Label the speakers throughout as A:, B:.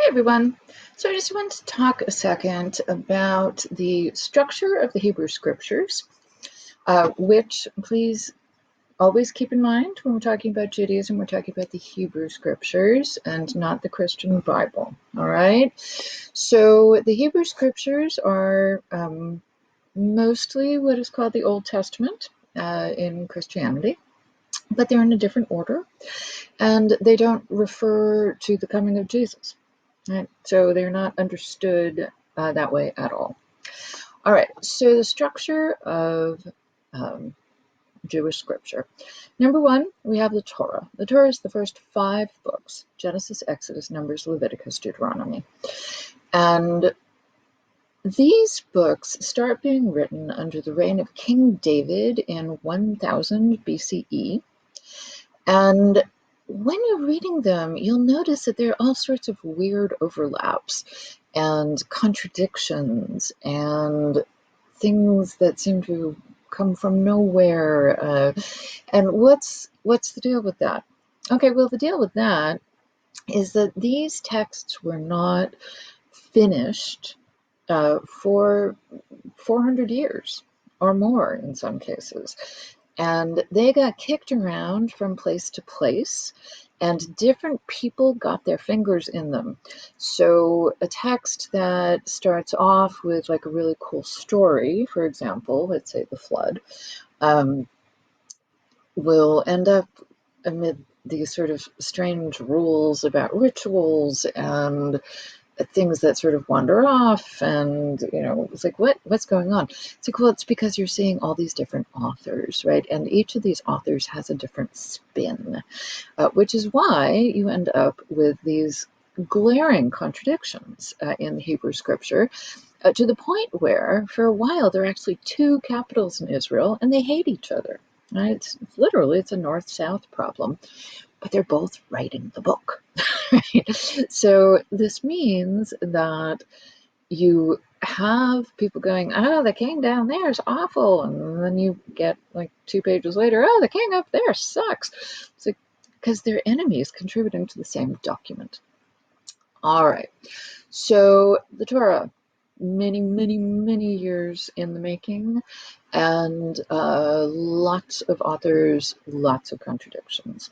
A: Everyone. So I just wanted to talk a second about the structure of the Hebrew Scriptures, which please always keep in mind when we're talking about Judaism, we're talking about the Hebrew Scriptures and not the Christian Bible. All right. So the Hebrew Scriptures are mostly what is called the Old Testament in Christianity, but they're in a different order, and they don't refer to the coming of Jesus. Right? So they're not understood that way at all. All right, so the structure of Jewish scripture. Number one, we have the Torah. The Torah is the first 5 books: Genesis, Exodus, Numbers, Leviticus, Deuteronomy. And these books start being written under the reign of King David in 1000 BCE. And when you're reading them, you'll notice that there are all sorts of weird overlaps and contradictions and things that seem to come from nowhere. And what's the deal with that? Okay, well, the deal with that is that these texts were not finished for 400 years or more in some cases. And they got kicked around from place to place, and different people got their fingers in them. So a text that starts off with like a really cool story, for example, let's say the flood, will end up amid these sort of strange rules about rituals and things that sort of wander off, and it's like, what's going on? It's like, well, it's because you're seeing all these different authors, right? And each of these authors has a different spin, which is why you end up with these glaring contradictions in the Hebrew scripture, to the point where for a while there are actually 2 capitals in Israel and they hate each other, right? It's a north-south problem, but they're both writing the book. Right? So this means that you have people going, oh, the king down there is awful. And then you get like 2 pages later, oh, the king up there sucks. It's like, because they're enemies contributing to the same document. All right. So the Torah, many, many, many years in the making, and lots of authors, lots of contradictions.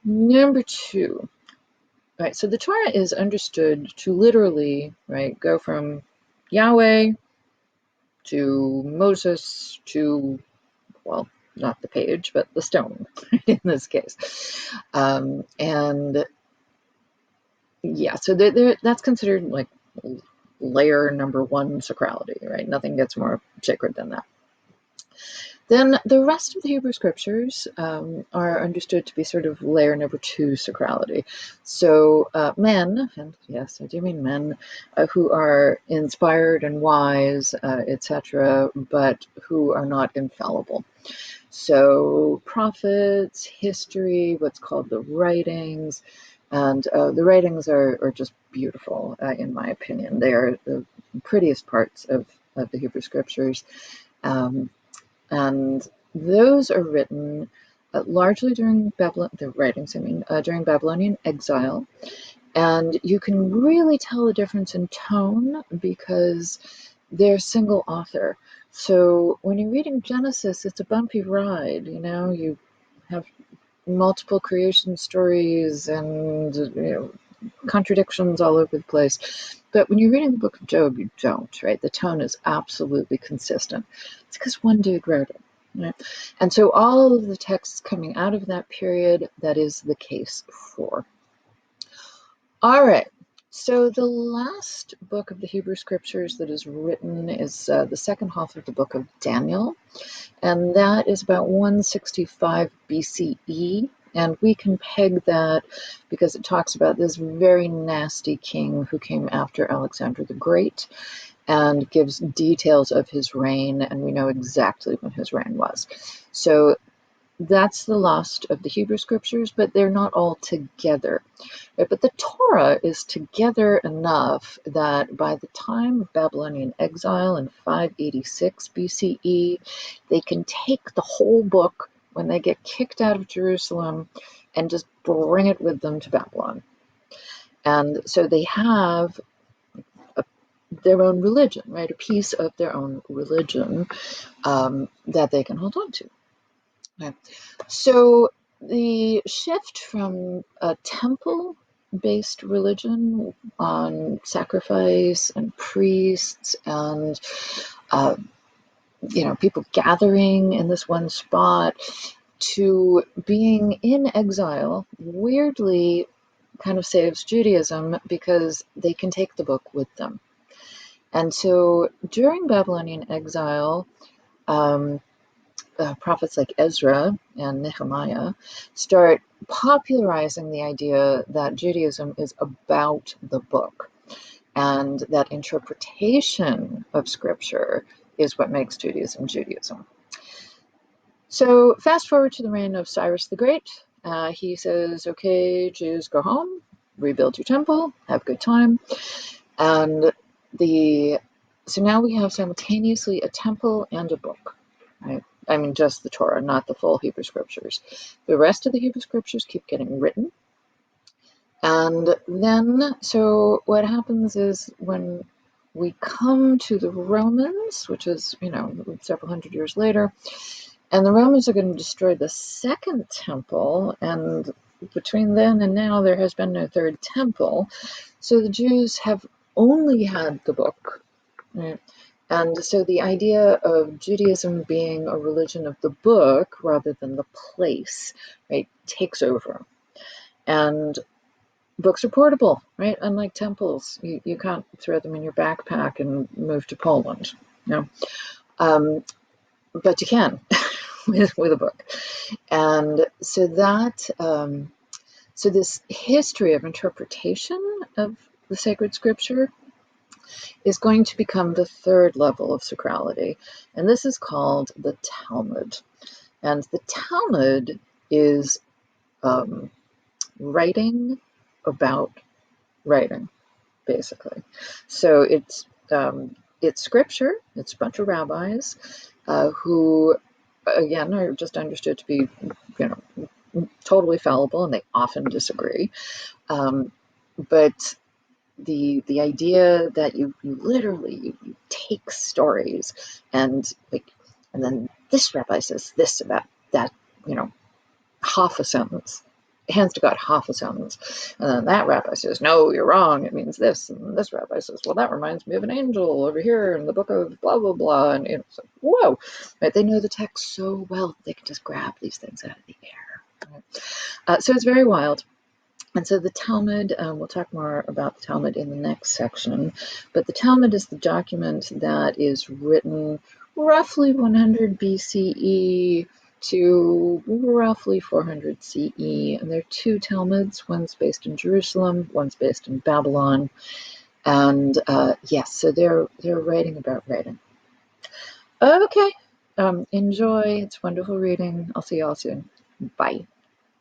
A: Number 2. Right, so the Torah is understood to literally, right, go from Yahweh to Moses to, well, not the page, but the stone in this case. And yeah, so that's considered like layer number 1 sacrality, right? Nothing gets more sacred than that. Then the rest of the Hebrew scriptures are understood to be sort of layer number 2 sacrality. So men, and yes, I do mean men, who are inspired and wise, etc., but who are not infallible. So prophets, history, what's called the writings, and the writings are just beautiful, in my opinion. They are the prettiest parts of the Hebrew scriptures. And those are written largely during during Babylonian exile. And you can really tell the difference in tone because they're single author. So when you're reading Genesis, it's a bumpy ride. You have multiple creation stories and contradictions all over the place. But when you're reading the book of Job, you don't, right? The tone is absolutely consistent. It's because one dude wrote it, right? And so all of the texts coming out of that period, that is the case for. All right. So the last book of the Hebrew scriptures that is written is the second half of the book of Daniel, and that is about 165 BCE. And we can peg that because it talks about this very nasty king who came after Alexander the Great and gives details of his reign, and we know exactly when his reign was. So that's the last of the Hebrew scriptures, but they're not all together. Right? But the Torah is together enough that by the time of Babylonian exile in 586 BCE, they can take the whole book when they get kicked out of Jerusalem and just bring it with them to Babylon. And so they have their own religion, right? A piece of their own religion that they can hold on to. Okay. So the shift from a temple-based religion on sacrifice and priests and people gathering in this one spot to being in exile weirdly kind of saves Judaism because they can take the book with them. And so during Babylonian exile, prophets like Ezra and Nehemiah start popularizing the idea that Judaism is about the book and that interpretation of scripture is what makes Judaism Judaism. So fast forward to the reign of Cyrus the Great. He says, okay, Jews, go home, rebuild your temple, have a good time. And so now we have simultaneously a temple and a book, right? I mean, just the Torah, not the full Hebrew scriptures. The rest of the Hebrew scriptures keep getting written. And then, so what happens is when we come to the Romans, which is, several hundred years later, and the Romans are going to destroy the second temple, and between then and now, there has been no third temple. So the Jews have only had the book, right? And so the idea of Judaism being a religion of the book rather than the place, right, takes over. And books are portable, right? Unlike temples, you can't throw them in your backpack and move to Poland, but you can with a book. And so so this history of interpretation of the sacred scripture is going to become the third level of sacrality. And this is called the Talmud. And the Talmud is writing about writing, basically. So it's scripture. It's a bunch of rabbis who, again, are just understood to be, totally fallible, and they often disagree. But the idea that you literally you take stories and then this rabbi says this about that, half a sentence, hands to God, half a sentence, and then that rabbi says, no, you're wrong, it means this, and this rabbi says, well, that reminds me of an angel over here in the book of blah blah blah, and so whoa, right? They know the text so well they can just grab these things out of the air, right? So it's very wild. And so the Talmud, we'll talk more about the Talmud in the next section, but the Talmud is the document that is written roughly 100 BCE to roughly 400 CE. And there are two Talmuds, one's based in Jerusalem, one's based in Babylon. And yes, so they're writing about writing. Okay, enjoy. It's wonderful reading. I'll see you all soon. Bye.